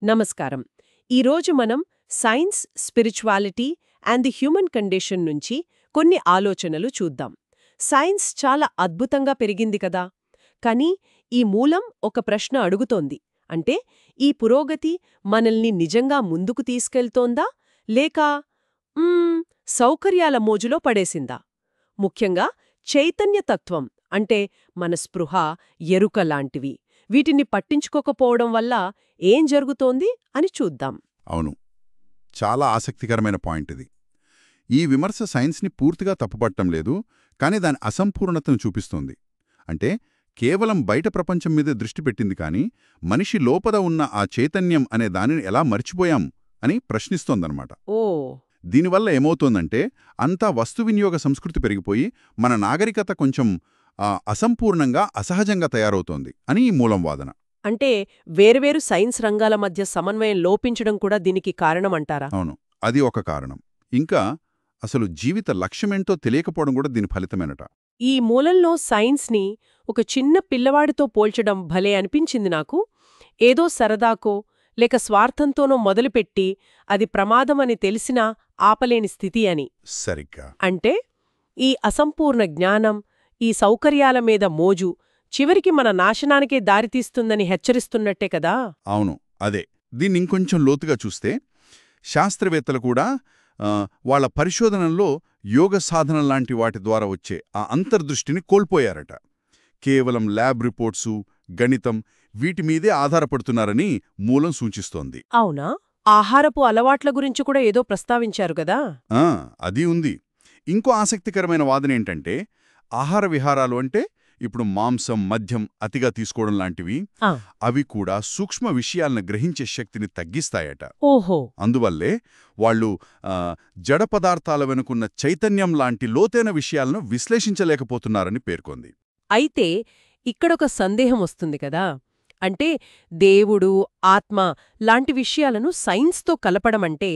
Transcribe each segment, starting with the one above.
నమస్కారం. ఈరోజు మనం science, spirituality and the human condition నుంచి కొన్ని ఆలోచనలు చూద్దాం. సైన్స్ చాలా అద్భుతంగా పెరిగింది కదా, కానీ ఈ మూలం ఒక ప్రశ్న అడుగుతోంది. అంటే ఈ పురోగతి మనల్ని నిజంగా ముందుకు తీసుకెళ్తోందా లేక సౌకర్యాల మోజులో పడేసిందా? ముఖ్యంగా చైతన్యతత్వం అంటే మన స్పృహ, ఎరుక లాంటివి, వీటిని పట్టించుకోకపోవడం వల్ల ఏం జరుగుతోంది అని చూద్దాం. అవును, చాలా ఆసక్తికరమైన పాయింట్ ఇది. ఈ విమర్శ సైన్స్ని పూర్తిగా తప్పుపట్టం లేదు, కానీ దాని అసంపూర్ణతను చూపిస్తోంది. అంటే కేవలం బయట ప్రపంచం మీద దృష్టి పెట్టింది కానీ మనిషి లోపల ఉన్న ఆ చైతన్యం అనే దానిని ఎలా మర్చిపోయాం అని ప్రశ్నిస్తోందన్నమాట. ఓ దీనివల్ల ఏమవుతోందంటే అంతా వస్తు వినియోగ సంస్కృతి పెరిగిపోయి మన నాగరికత కొంచెం అసంపూర్ణంగా, అసహజంగా తయారవుతోంది అని ఈ మూలం వాదన. అంటే వేర్వేరు సైన్స్ రంగాల మధ్య సమన్వయం లోపించడం కూడా దీనికి కారణమంటారా? అవును, అది ఒక కారణం. ఇంకా అసలు జీవిత లక్ష్యమేంటో తెలియకపోవడం కూడా దీని ఫలితమేనట. ఈ మూలంలో సైన్స్ని ఒక చిన్న పిల్లవాడితో పోల్చడం భలే అనిపించింది నాకు. ఏదో సరదాకో లేక స్వార్థంతోనో మొదలుపెట్టి అది ప్రమాదమని తెలిసినా ఆపలేని స్థితి అని. సరిగ్గా. అంటే ఈ అసంపూర్ణ జ్ఞానం, ఈ సౌకర్యాల మీద మోజు చివరికి మన నాశనానికే దారితీస్తుందని హెచ్చరిస్తున్నట్టే కదా? అవును, అదే. దీన్ని ఇంకొంచెం లోతుగా చూస్తే శాస్త్రవేత్తలు కూడా వాళ్ళ పరిశోధనల్లో యోగ సాధన లాంటి వాటి ద్వారా వచ్చే ఆ అంతర్దృష్టిని కోల్పోయారట. కేవలం ల్యాబ్ రిపోర్ట్సు, గణితం వీటి మీదే ఆధారపడుతున్నారని మూలం సూచిస్తోంది. అవునా? ఆహారపు అలవాట్ల గురించి కూడా ఏదో ప్రస్తావించారు కదా? అది ఉంది. ఇంకో ఆసక్తికరమైన వాదనేంటంటే ఆహార విహారాలు అంటే ఇప్పుడు మాంసం, మద్యం అతిగా తీసుకోవడం లాంటివి, అవి కూడా సూక్ష్మ విషయాలను గ్రహించే శక్తిని తగ్గిస్తాయట. ఓహో. అందువల్లే వాళ్ళు జడ పదార్థాల వెనుకున్న చైతన్యం లాంటి లోతైన విషయాలను విశ్లేషించలేకపోతున్నారని పేర్కొంది. అయితే ఇక్కడొక సందేహం వస్తుంది కదా. అంటే దేవుడు, ఆత్మ లాంటి విషయాలను సైన్స్తో కలపడమంటే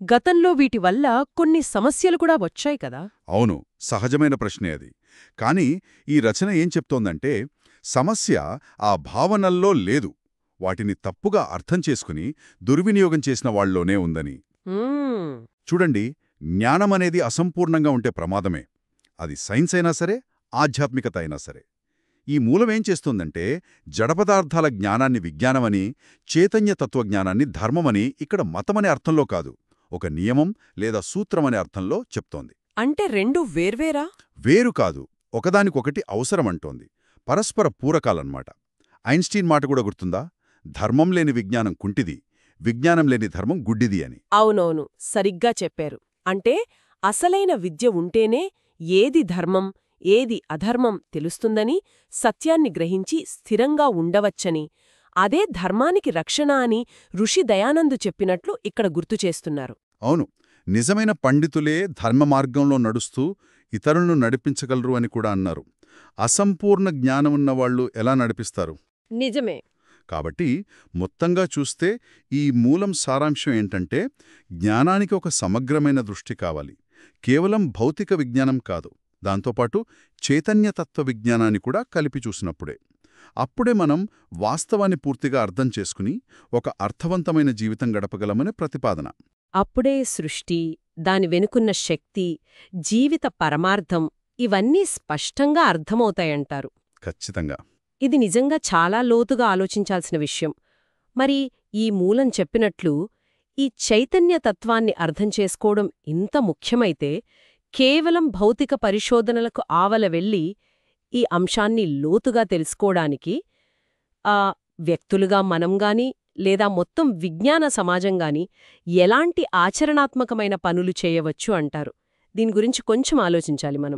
గతంలో వీటి వల్ల కొన్ని సమస్యలు కూడా వచ్చాయి కదా? అవును, సహజమైన ప్రశ్నే అది. కానీ ఈ రచన ఏం చెప్తోందంటే సమస్య ఆ భావనల్లో లేదు, వాటిని తప్పుగా అర్థం చేసుకుని దుర్వినియోగం చేసిన వాళ్ళలోనే ఉందని. చూడండి, జ్ఞానమనేది అసంపూర్ణంగా ఉంటే ప్రమాదమే. అది సైన్స్ అయినా సరే, ఆధ్యాత్మికత అయినా సరే. ఈ మూలమేం చేస్తుందంటే జడపదార్థాల జ్ఞానాన్ని విజ్ఞానమని, చైతన్య తత్వజ్ఞానాన్ని ధర్మమని, ఇక్కడ మతమనే అర్థంలో కాదు, ఒక నియమం లేదా సూత్రమనే అర్థంలో చెప్తోంది. అంటే రెండు వేర్వేరా? వేరు కాదు, ఒకదానికొకటి అవసరమంటోంది. పరస్పర పూరకాలన్నమాట. ఐన్స్టీన్ మాట కూడా గుర్తుందా? ధర్మం లేని విజ్ఞానం కుంటిది, విజ్ఞానం లేని ధర్మం గుడ్డిది అని. అవునవును, సరిగ్గా చెప్పారు. అంటే అసలైన విద్య ఉంటేనే ఏది ధర్మం, ఏది అధర్మం తెలుస్తుందని, సత్యాన్ని గ్రహించి స్థిరంగా ఉండవచ్చని, అదే ధర్మానికి రక్షణ అని ఋషి దయానందు చెప్పినట్లు ఇక్కడ గుర్తుచేస్తున్నారు. అవును, నిజమైన పండితులే ధర్మ మార్గంలో నడుస్తూ ఇతరులను నడిపించగలరు అని కూడా అన్నారు. అసంపూర్ణ జ్ఞానమున్నవాళ్లు ఎలా నడిపిస్తారు? నిజమే. కాబట్టి మొత్తంగా చూస్తే ఈ మూలం సారాంశం ఏంటంటే జ్ఞానానికి ఒక సమగ్రమైన దృష్టి కావాలి. కేవలం భౌతిక విజ్ఞానం కాదు, దాంతోపాటు చైతన్యతత్వ విజ్ఞానాన్ని కూడా కలిపి చూసినప్పుడే, అప్పుడే మనం వాస్తవాన్ని పూర్తిగా అర్థం చేసుకుని ఒక అర్థవంతమైన జీవితం గడపగలమనే ప్రతిపాదన. అప్పుడే సృష్టి, దాని వెనుకున్న శక్తి, జీవిత పరమార్థం ఇవన్నీ స్పష్టంగా అర్థమవుతాయంటారు. ఖచ్చితంగా. ఇది నిజంగా చాలా లోతుగా ఆలోచించాల్సిన విషయం. మరి ఈ మూలం చెప్పినట్లు ఈ చైతన్యతత్వాన్ని అర్థం చేసుకోవడం ఇంత ముఖ్యమైతే కేవలం భౌతిక పరిశోధనలకు ఆవల వెళ్ళి ఈ అంశాన్ని లోతుగా తెలుసుకోవడానికి వ్యక్తులుగా మనంగాని లేదా మొత్తం విజ్ఞాన సమాజంగాని ఎలాంటి ఆచరణాత్మకమైన పనులు చేయవచ్చు అంటారు? దీని గురించి కొంచెం ఆలోచించాలి మనం.